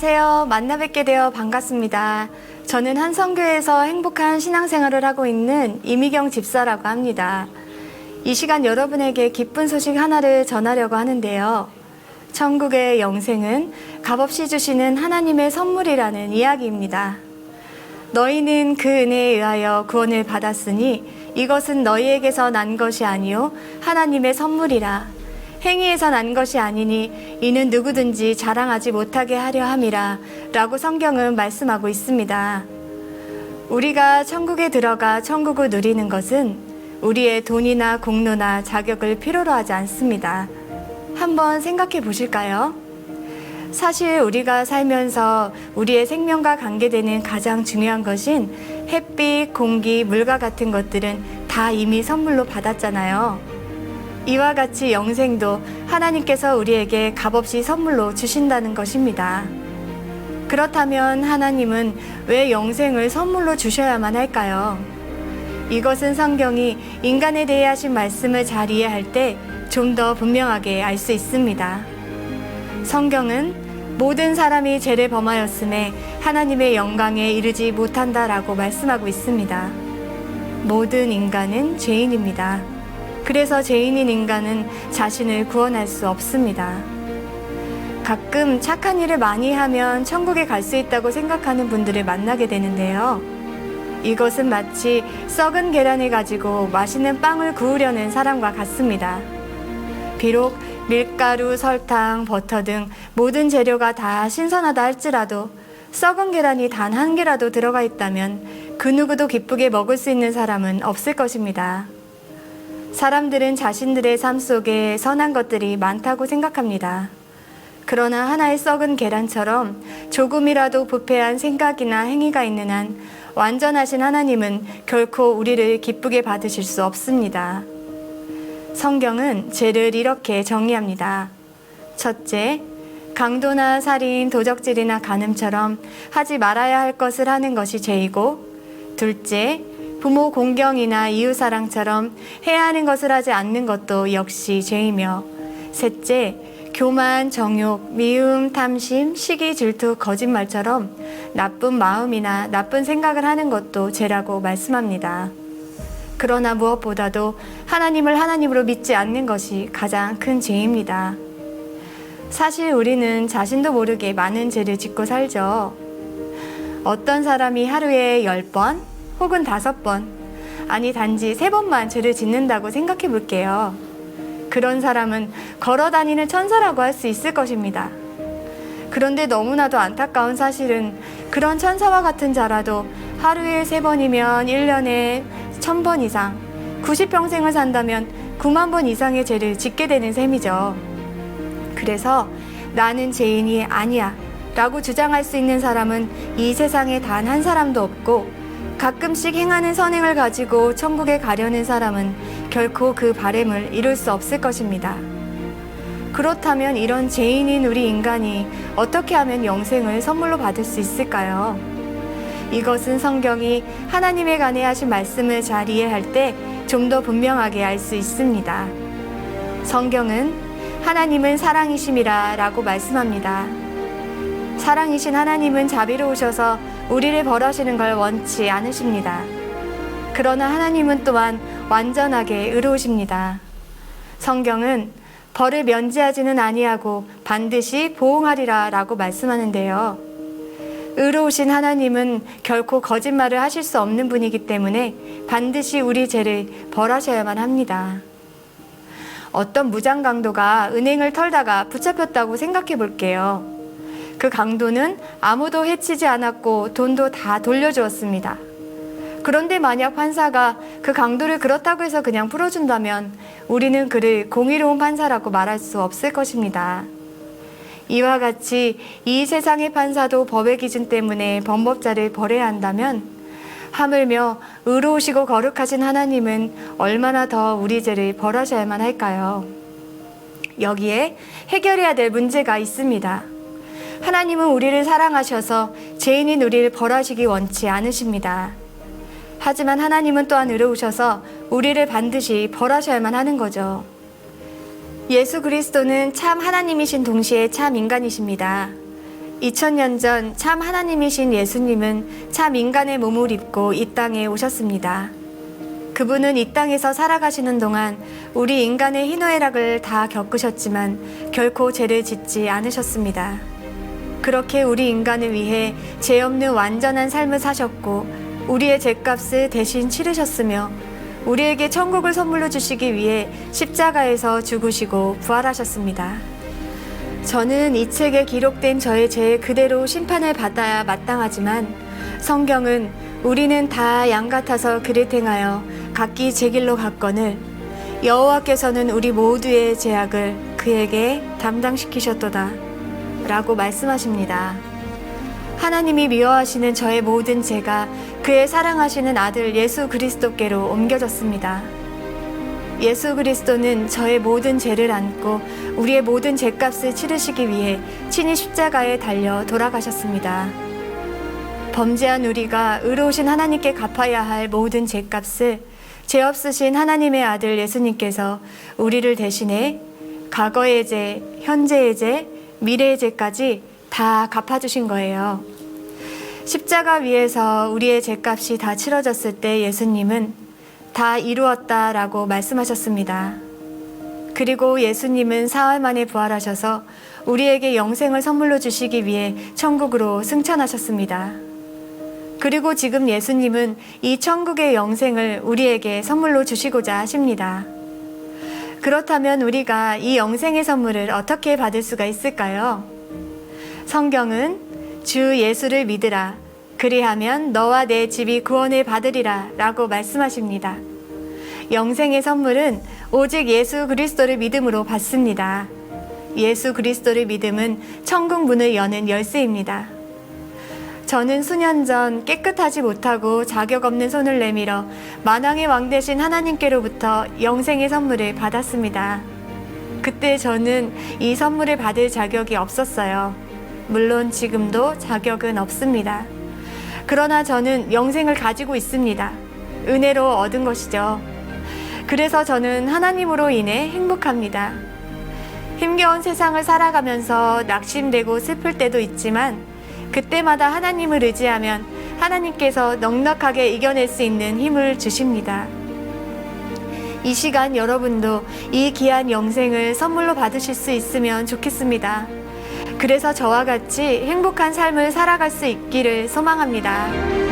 안녕하세요. 만나 뵙게 되어 반갑습니다. 저는 한성교회에서 행복한 신앙생활을 하고 있는 이미경 집사라고 합니다. 이 시간 여러분에게 기쁜 소식 하나를 전하려고 하는데요. 천국의 영생은 값없이 주시는 하나님의 선물이라는 이야기입니다. 너희는 그 은혜에 의하여 구원을 받았으니 이것은 너희에게서 난 것이 아니요 하나님의 선물이라. 행위에서 난 것이 아니니 이는 누구든지 자랑하지 못하게 하려 함이라 라고 성경은 말씀하고 있습니다. 우리가 천국에 들어가 천국을 누리는 것은 우리의 돈이나 공로나 자격을 필요로 하지 않습니다. 한번 생각해 보실까요? 사실 우리가 살면서 우리의 생명과 관계되는 가장 중요한 것인 햇빛, 공기, 물과 같은 것들은 다 이미 선물로 받았잖아요. 이와 같이 영생도 하나님께서 우리에게 값없이 선물로 주신다는 것입니다. 그렇다면 하나님은 왜 영생을 선물로 주셔야만 할까요? 이것은 성경이 인간에 대해 하신 말씀을 잘 이해할 때 좀 더 분명하게 알 수 있습니다. 성경은 모든 사람이 죄를 범하였음에 하나님의 영광에 이르지 못한다라고 말씀하고 있습니다. 모든 인간은 죄인입니다. 그래서 죄인인 인간은 자신을 구원할 수 없습니다. 가끔 착한 일을 많이 하면 천국에 갈 수 있다고 생각하는 분들을 만나게 되는데요. 이것은 마치 썩은 계란을 가지고 맛있는 빵을 구우려는 사람과 같습니다. 비록 밀가루, 설탕, 버터 등 모든 재료가 다 신선하다 할지라도 썩은 계란이 단 한 개라도 들어가 있다면 그 누구도 기쁘게 먹을 수 있는 사람은 없을 것입니다. 사람들은 자신들의 삶 속에 선한 것들이 많다고 생각합니다. 그러나 하나의 썩은 계란처럼 조금이라도 부패한 생각이나 행위가 있는 한 완전하신 하나님은 결코 우리를 기쁘게 받으실 수 없습니다. 성경은 죄를 이렇게 정의합니다. 첫째, 강도나 살인, 도적질이나 간음처럼 하지 말아야 할 것을 하는 것이 죄이고, 둘째, 부모 공경이나 이웃사랑처럼 해야 하는 것을 하지 않는 것도 역시 죄이며, 셋째, 교만, 정욕, 미움, 탐심, 시기, 질투, 거짓말처럼 나쁜 마음이나 나쁜 생각을 하는 것도 죄라고 말씀합니다. 그러나 무엇보다도 하나님을 하나님으로 믿지 않는 것이 가장 큰 죄입니다. 사실 우리는 자신도 모르게 많은 죄를 짓고 살죠. 어떤 사람이 하루에 10번 혹은 5번, 아니 단지 3번만 죄를 짓는다고 생각해 볼게요. 그런 사람은 걸어다니는 천사라고 할 수 있을 것입니다. 그런데 너무나도 안타까운 사실은 그런 천사와 같은 자라도 하루에 3번이면 1년에 1000번 이상, 90평생을 산다면 9만 번 이상의 죄를 짓게 되는 셈이죠. 그래서 나는 죄인이 아니야 라고 주장할 수 있는 사람은 이 세상에 단 한 사람도 없고, 가끔씩 행하는 선행을 가지고 천국에 가려는 사람은 결코 그 바람을 이룰 수 없을 것입니다. 그렇다면 이런 죄인인 우리 인간이 어떻게 하면 영생을 선물로 받을 수 있을까요? 이것은 성경이 하나님에 관해 하신 말씀을 잘 이해할 때 좀 더 분명하게 알 수 있습니다. 성경은 하나님은 사랑이심이라 라고 말씀합니다. 사랑이신 하나님은 자비로우셔서 우리를 벌하시는 걸 원치 않으십니다. 그러나 하나님은 또한 완전하게 의로우십니다. 성경은 벌을 면제하지는 아니하고 반드시 보응하리라 라고 말씀하는데요. 의로우신 하나님은 결코 거짓말을 하실 수 없는 분이기 때문에 반드시 우리 죄를 벌하셔야만 합니다. 어떤 무장 강도가 은행을 털다가 붙잡혔다고 생각해 볼게요. 그 강도는 아무도 해치지 않았고 돈도 다 돌려주었습니다. 그런데 만약 판사가 그 강도를 그렇다고 해서 그냥 풀어준다면 우리는 그를 공의로운 판사라고 말할 수 없을 것입니다. 이와 같이 이 세상의 판사도 법의 기준 때문에 범법자를 벌해야 한다면 하물며 의로우시고 거룩하신 하나님은 얼마나 더 우리 죄를 벌하셔야만 할까요? 여기에 해결해야 될 문제가 있습니다. 하나님은 우리를 사랑하셔서 죄인인 우리를 벌하시기 원치 않으십니다. 하지만 하나님은 또한 의로우셔서 우리를 반드시 벌하셔야만 하는 거죠. 예수 그리스도는 참 하나님이신 동시에 참 인간이십니다. 2000년 전 참 하나님이신 예수님은 참 인간의 몸을 입고 이 땅에 오셨습니다. 그분은 이 땅에서 살아가시는 동안 우리 인간의 희노애락을 다 겪으셨지만 결코 죄를 짓지 않으셨습니다. 그렇게 우리 인간을 위해 죄 없는 완전한 삶을 사셨고 우리의 죄값을 대신 치르셨으며 우리에게 천국을 선물로 주시기 위해 십자가에서 죽으시고 부활하셨습니다. 저는 이 책에 기록된 저의 죄 그대로 심판을 받아야 마땅하지만 성경은 우리는 다 양 같아서 그릇 행하여 각기 제 길로 갔거늘 여호와께서는 우리 모두의 죄악을 그에게 담당시키셨도다 라고 말씀하십니다. 하나님이 미워하시는 저의 모든 죄가 그의 사랑하시는 아들 예수 그리스도께로 옮겨졌습니다. 예수 그리스도는 저의 모든 죄를 안고 우리의 모든 죄값을 치르시기 위해 친히 십자가에 달려 돌아가셨습니다. 범죄한 우리가 의로우신 하나님께 갚아야 할 모든 죄값을 죄 없으신 하나님의 아들 예수님께서 우리를 대신해 과거의 죄, 현재의 죄, 미래의 죄까지 다 갚아주신 거예요. 십자가 위에서 우리의 죄값이 다 치러졌을 때 예수님은 다 이루었다라고 말씀하셨습니다. 그리고 예수님은 사흘 만에 부활하셔서 우리에게 영생을 선물로 주시기 위해 천국으로 승천하셨습니다. 그리고 지금 예수님은 이 천국의 영생을 우리에게 선물로 주시고자 하십니다. 그렇다면 우리가 이 영생의 선물을 어떻게 받을 수가 있을까요? 성경은 주 예수를 믿으라. 그리하면 너와 내 집이 구원을 받으리라 라고 말씀하십니다. 영생의 선물은 오직 예수 그리스도를 믿음으로 받습니다. 예수 그리스도를 믿음은 천국 문을 여는 열쇠입니다. 저는 수년 전 깨끗하지 못하고 자격 없는 손을 내밀어 만왕의 왕 되신 하나님께로부터 영생의 선물을 받았습니다. 그때 저는 이 선물을 받을 자격이 없었어요. 물론 지금도 자격은 없습니다. 그러나 저는 영생을 가지고 있습니다. 은혜로 얻은 것이죠. 그래서 저는 하나님으로 인해 행복합니다. 힘겨운 세상을 살아가면서 낙심되고 슬플 때도 있지만 그때마다 하나님을 의지하면 하나님께서 넉넉하게 이겨낼 수 있는 힘을 주십니다. 이 시간 여러분도 이 귀한 영생을 선물로 받으실 수 있으면 좋겠습니다. 그래서 저와 같이 행복한 삶을 살아갈 수 있기를 소망합니다.